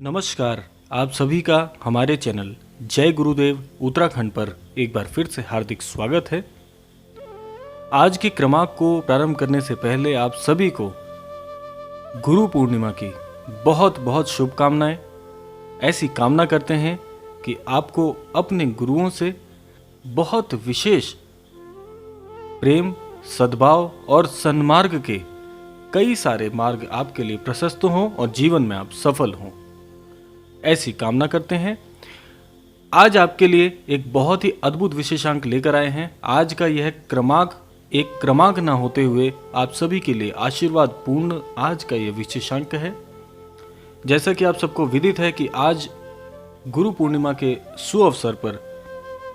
नमस्कार। आप सभी का हमारे चैनल जय गुरुदेव उत्तराखंड पर एक बार फिर से हार्दिक स्वागत है। आज के क्रमांक को प्रारंभ करने से पहले आप सभी को गुरु पूर्णिमा की बहुत बहुत शुभकामनाएं। ऐसी कामना करते हैं कि आपको अपने गुरुओं से बहुत विशेष प्रेम, सद्भाव और सन्मार्ग के कई सारे मार्ग आपके लिए प्रशस्त हों और जीवन में आप सफल हों, ऐसी कामना करते हैं। आज आपके लिए एक बहुत ही अद्भुत विशेषांक लेकर आए हैं। आज का यह क्रमांक एक क्रमांक ना होते हुए आप सभी के लिए आशीर्वाद पूर्ण आज का यह विशेषांक है। जैसा कि आप सबको विदित है कि आज गुरु पूर्णिमा के सुअवसर पर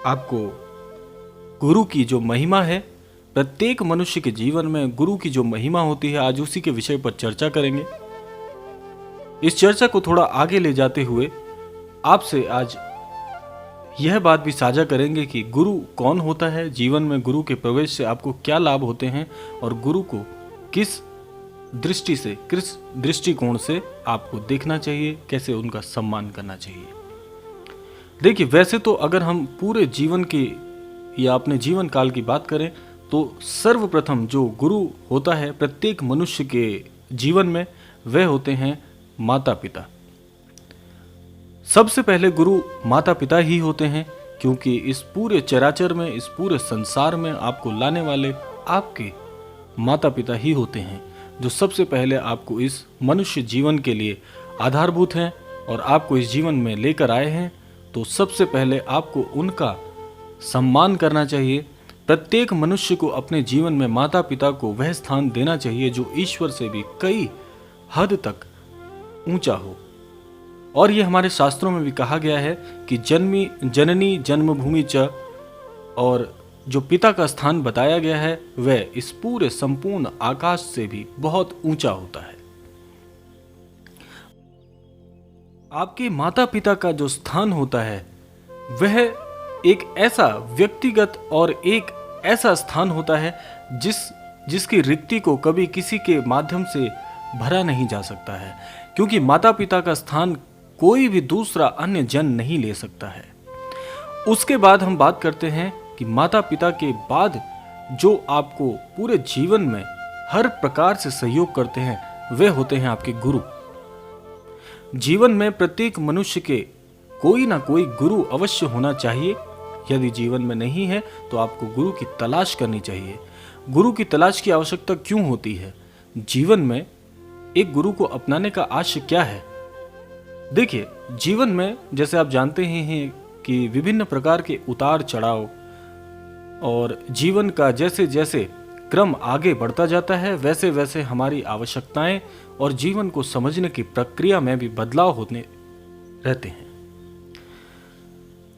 आपको गुरु की जो महिमा है, प्रत्येक मनुष्य के जीवन में गुरु की जो महिमा होती है, आज उसी के विषय पर चर्चा करेंगे। इस चर्चा को थोड़ा आगे ले जाते हुए आपसे आज यह बात भी साझा करेंगे कि गुरु कौन होता है, जीवन में गुरु के प्रवेश से आपको क्या लाभ होते हैं और गुरु को किस दृष्टि से, किस दृष्टिकोण से आपको देखना चाहिए, कैसे उनका सम्मान करना चाहिए। देखिए, वैसे तो अगर हम पूरे जीवन की या अपने जीवन काल की बात करें तो सर्वप्रथम जो गुरु होता है प्रत्येक मनुष्य के जीवन में, वह होते हैं माता पिता। सबसे पहले गुरु माता पिता ही होते हैं, क्योंकि इस पूरे चराचर में, इस पूरे संसार में आपको लाने वाले आपके माता पिता ही होते हैं, जो सबसे पहले आपको इस मनुष्य जीवन के लिए आधारभूत हैं और आपको इस जीवन में लेकर आए हैं। तो सबसे पहले आपको उनका सम्मान करना चाहिए। प्रत्येक मनुष्य को अपने जीवन में माता पिता को वह स्थान देना चाहिए जो ईश्वर से भी कई हद तक ऊंचा हो। और यह हमारे शास्त्रों में भी कहा गया है कि जननी जन्मभूमि च, और जो पिता का स्थान बताया गया है वह इस पूरे संपूर्ण आकाश से भी बहुत ऊंचा होता है। आपके माता पिता का जो स्थान होता है वह एक ऐसा व्यक्तिगत और एक ऐसा स्थान होता है जिसकी रिक्ति को कभी किसी के माध्यम से भरा नहीं जा सकता है, क्योंकि माता पिता का स्थान कोई भी दूसरा अन्य जन नहीं ले सकता है। उसके बाद हम बात करते हैं कि माता पिता के बाद जो आपको पूरे जीवन में हर प्रकार से सहयोग करते हैं वे होते हैं आपके गुरु। जीवन में प्रत्येक मनुष्य के कोई ना कोई गुरु अवश्य होना चाहिए। यदि जीवन में नहीं है तो आपको गुरु की तलाश करनी चाहिए। गुरु की तलाश की आवश्यकता क्यों होती है? जीवन में एक गुरु को अपनाने का आशय क्या है? देखिए, जीवन में जैसे आप जानते ही हैं कि विभिन्न प्रकार के उतार चढ़ाव और जीवन का जैसे जैसे क्रम आगे बढ़ता जाता है वैसे वैसे हमारी आवश्यकताएं और जीवन को समझने की प्रक्रिया में भी बदलाव होने रहते हैं।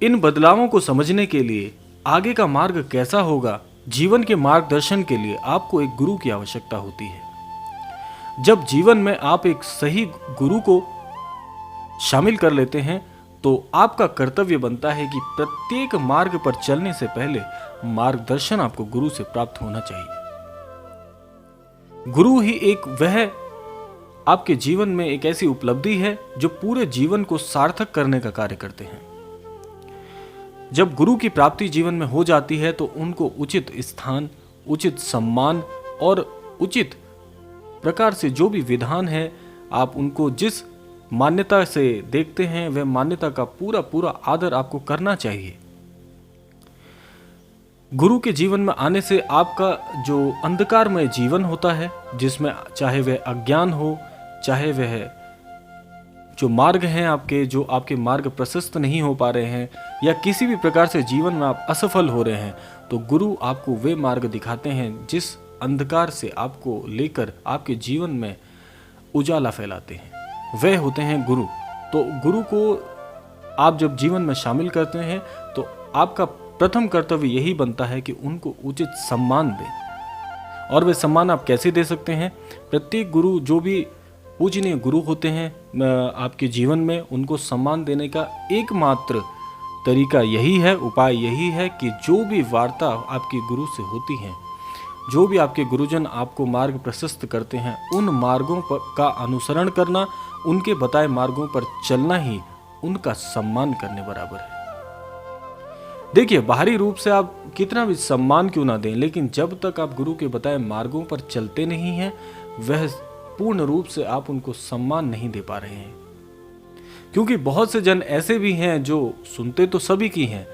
इन बदलावों को समझने के लिए आगे का मार्ग कैसा होगा, जीवन के मार्गदर्शन के लिए आपको एक गुरु की आवश्यकता होती है। जब जीवन में आप एक सही गुरु को शामिल कर लेते हैं तो आपका कर्तव्य बनता है कि प्रत्येक मार्ग पर चलने से पहले मार्गदर्शन आपको गुरु से प्राप्त होना चाहिए। गुरु ही एक वह आपके जीवन में एक ऐसी उपलब्धि है जो पूरे जीवन को सार्थक करने का कार्य करते हैं। जब गुरु की प्राप्ति जीवन में हो जाती है तो उनको उचित स्थान, उचित सम्मान और उचित प्रकार से जो भी विधान है, आप उनको जिस मान्यता से देखते हैं वह मान्यता का पूरा पूरा आदर आपको करना चाहिए। गुरु के जीवन में आने से आपका जो अंधकारमय जीवन होता है, जिसमें चाहे वह अज्ञान हो, चाहे वह जो मार्ग हैं आपके, जो आपके मार्ग प्रशस्त नहीं हो पा रहे हैं, या किसी भी प्रकार से जीवन में आप असफल हो रहे हैं, तो गुरु आपको वे मार्ग दिखाते हैं जिस अंधकार से आपको लेकर आपके जीवन में उजाला फैलाते हैं। वे होते हैं गुरु। तो गुरु को आप जब जीवन में शामिल करते हैं तो आपका प्रथम कर्तव्य यही बनता है कि उनको उचित सम्मान दें। और वे सम्मान आप कैसे दे सकते हैं? प्रत्येक गुरु, जो भी पूजनीय गुरु होते हैं आपके जीवन में, उनको सम्मान देने का एकमात्र तरीका यही है, उपाय यही है कि जो भी वार्ता आपके गुरु से होती है जो भी आपके गुरुजन आपको मार्ग प्रशस्त करते हैं, उन मार्गों का अनुसरण करना, उनके बताए मार्गों पर चलना ही उनका सम्मान करने बराबर है। देखिए, बाहरी रूप से आप कितना भी सम्मान क्यों ना दें, लेकिन जब तक आप गुरु के बताए मार्गों पर चलते नहीं हैं, वह पूर्ण रूप से आप उनको सम्मान नहीं दे पा रहे हैं। क्योंकि बहुत से जन ऐसे भी हैं जो सुनते तो सभी की हैं,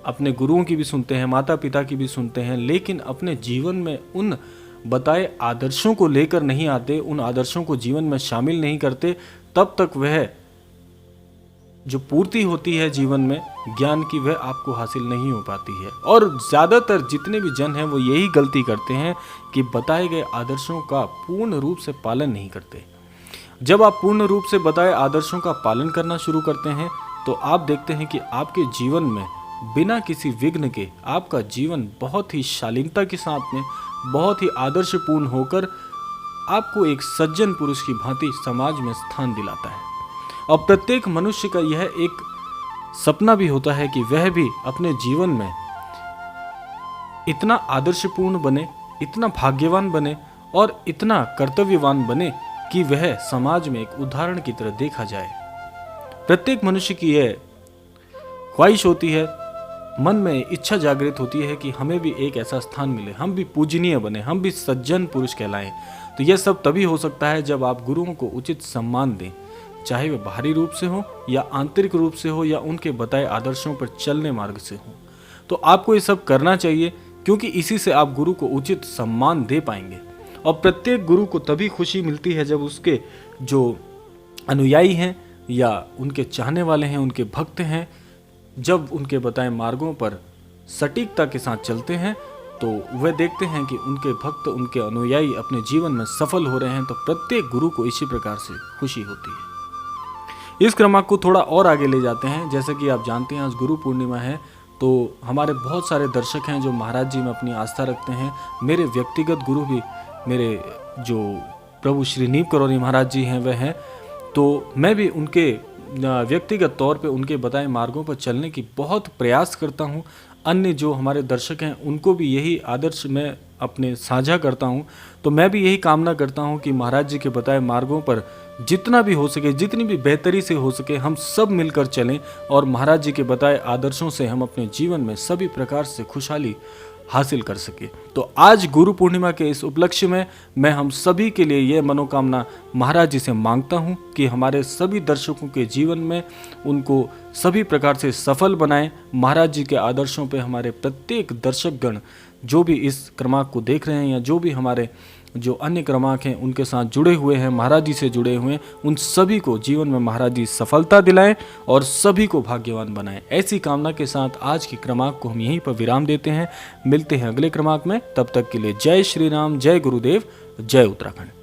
अपने गुरुओं की भी सुनते हैं, माता पिता की भी सुनते हैं, लेकिन अपने जीवन में उन बताए आदर्शों को लेकर नहीं आते, उन आदर्शों को जीवन में शामिल नहीं करते। तब तक वह जो पूर्ति होती है जीवन में ज्ञान की, वह आपको हासिल नहीं हो पाती है। और ज़्यादातर जितने भी जन हैं वो यही गलती करते हैं कि बताए गए आदर्शों का पूर्ण रूप से पालन नहीं करते। जब आप पूर्ण रूप से बताए आदर्शों का पालन करना शुरू करते हैं तो आप देखते हैं कि आपके जीवन में बिना किसी विघ्न के आपका जीवन बहुत ही शालीनता के साथ में, बहुत ही आदर्शपूर्ण होकर आपको एक सज्जन पुरुष की भांति समाज में स्थान दिलाता है। और प्रत्येक मनुष्य का यह एक सपना भी होता है कि वह भी अपने जीवन में इतना आदर्शपूर्ण बने, इतना भाग्यवान बने और इतना कर्तव्यवान बने कि वह समाज में एक उदाहरण की तरह देखा जाए। प्रत्येक मनुष्य की यह ख्वाहिश होती है, मन में इच्छा जागृत होती है कि हमें भी एक ऐसा स्थान मिले, हम भी पूजनीय बने, हम भी सज्जन पुरुष कहलाएं। तो यह सब तभी हो सकता है जब आप गुरुओं को उचित सम्मान दें, चाहे वह बाहरी रूप से हो या आंतरिक रूप से हो या उनके बताए आदर्शों पर चलने मार्ग से हो। तो आपको ये सब करना चाहिए, क्योंकि इसी से आप गुरु को उचित सम्मान दे पाएंगे। और प्रत्येक गुरु को तभी खुशी मिलती है जब उसके जो अनुयायी हैं या उनके चाहने वाले हैं, उनके भक्त हैं, जब उनके बताए मार्गों पर सटीकता के साथ चलते हैं तो वह देखते हैं कि उनके भक्त, उनके अनुयायी अपने जीवन में सफल हो रहे हैं। तो प्रत्येक गुरु को इसी प्रकार से खुशी होती है। इस क्रमांक को थोड़ा और आगे ले जाते हैं। जैसे कि आप जानते हैं आज गुरु पूर्णिमा है, तो हमारे बहुत सारे दर्शक हैं जो महाराज जी में अपनी आस्था रखते हैं। मेरे व्यक्तिगत गुरु भी मेरे जो प्रभु श्री नीव करौरी महाराज जी हैं वह हैं। तो मैं भी उनके व्यक्तिगत तौर पे उनके बताए मार्गों पर चलने की बहुत प्रयास करता हूँ। अन्य जो हमारे दर्शक हैं उनको भी यही आदर्श मैं अपने साझा करता हूँ। तो मैं भी यही कामना करता हूँ कि महाराज जी के बताए मार्गों पर जितना भी हो सके, जितनी भी बेहतरी से हो सके, हम सब मिलकर चलें और महाराज जी के बताए आदर्शों से हम अपने जीवन में सभी प्रकार से खुशहाली हासिल कर सके। तो आज गुरु पूर्णिमा के इस उपलक्ष्य में मैं हम सभी के लिए यह मनोकामना महाराज जी से मांगता हूं कि हमारे सभी दर्शकों के जीवन में उनको सभी प्रकार से सफल बनाएं। महाराज जी के आदर्शों पे हमारे प्रत्येक दर्शकगण जो भी इस क्रमांक को देख रहे हैं या जो भी हमारे जो अन्य क्रमांक हैं उनके साथ जुड़े हुए हैं, महाराज जी से जुड़े हुए हैं, उन सभी को जीवन में महाराज जी सफलता दिलाएं और सभी को भाग्यवान बनाएं। ऐसी कामना के साथ आज के क्रमांक को हम यहीं पर विराम देते हैं। मिलते हैं अगले क्रमांक में, तब तक के लिए जय श्री राम, जय गुरुदेव, जय उत्तराखंड।